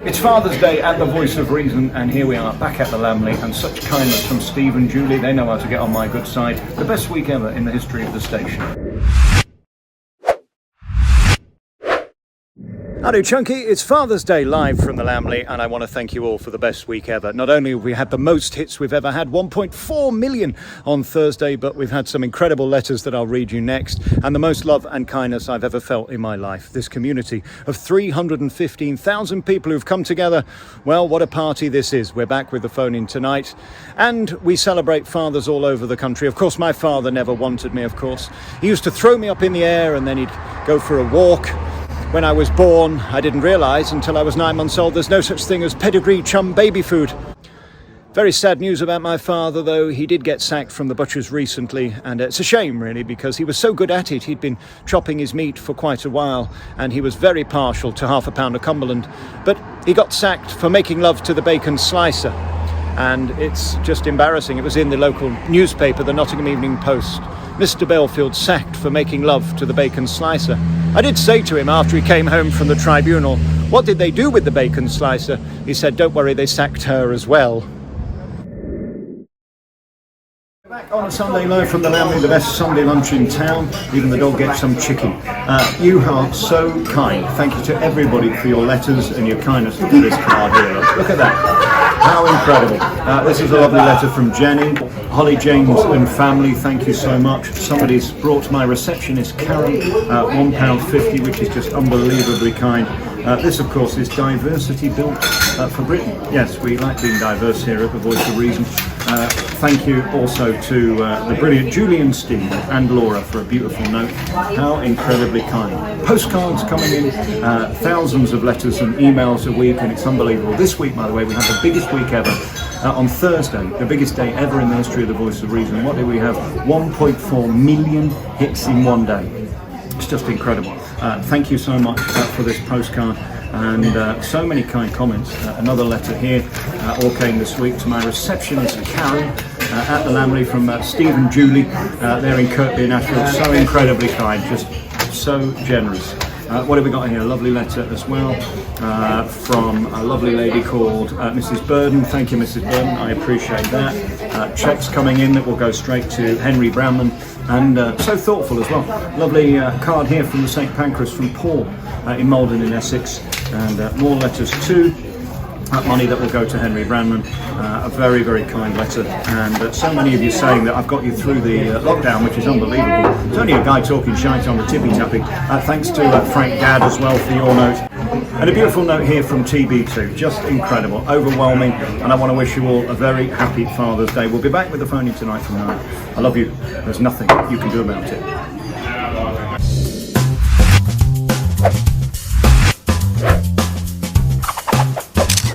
It's Father's Day at the Voice of Reason, and here we are back at the Lambley, and such kindness from Steve and Julie. They know how to get on my good side. The best week ever in the history of the station. Howdy Chunky, it's Father's Day live from the Lambley, and I want to thank you all for the best week ever. Not only have we had the most hits we've ever had, 1.4 million on Thursday, but we've had some incredible letters that I'll read you next, and the most love and kindness I've ever felt in my life. This community of 315,000 people who've come together, well, what a party this is. We're back with the phone in tonight, and we celebrate fathers all over the country. Of course, my father never wanted me, of course. He used to throw me up in the air, and then he'd go for a walk. When I was born, I didn't realise until I was 9 months old there's no such thing as pedigree chum baby food. Very sad news about my father, though. He did get sacked from the butcher's recently, and it's a shame, really, because he was so good at it. He'd been chopping his meat for quite a while, and he was very partial to half a pound of Cumberland. But he got sacked for making love to the bacon slicer, and it's just embarrassing. It was in the local newspaper, the Nottingham Evening Post. Mr. Belfield sacked for making love to the bacon slicer. I did say to him after he came home from the tribunal, what did they do with the bacon slicer? He said, don't worry, they sacked her as well. Back on a Sunday live from the Lambley, the best Sunday lunch in town. Even the dog gets some chicken. You are so kind. Thank you to everybody for your letters and your kindness. Look at this card here. Look at that. How incredible. This is a lovely letter from Jenny. Holly, James and family, thank you so much. Somebody's brought my receptionist Karen £1.50, which is just unbelievably kind. This, of course, is diversity built for Britain. Yes, we like being diverse here at the Voice of Reason. Thank you also to the brilliant Julie and Steve and Laura for a beautiful note. How incredibly kind. Postcards coming in, thousands of letters and emails a week, and it's unbelievable. This week, by the way, we had the biggest week ever. On Thursday, the biggest day ever in the history of the Voice of Reason. What did we have? 1.4 million hits in one day. It's just incredible. Thank you so much for this postcard, and so many kind comments. Another letter here, all came this week to my receptionist Karen at the Lambley from Steve and Julie. They're in Kirkby in Ashfield. So incredibly kind, just so generous. What have we got here? A lovely letter as well from a lovely lady called Mrs. Burden. Thank you, Mrs. Burden. I appreciate that. Checks coming in that will go straight to Henry Brownman, and so thoughtful as well. Lovely card here from the St. Pancras from Paul in Malden in Essex, and more letters too. Money that will go to Henry Brandman. A very, very kind letter, and so many of you saying that I've got you through the lockdown, which is unbelievable. There's only a guy talking shite on the tippy tapping. Thanks to Frank Gadd as well for your note. And a beautiful note here from TB2, just incredible, overwhelming, and I want to wish you all a very happy Father's Day. We'll be back with the phone in tonight from 9. I love you. There's nothing you can do about it.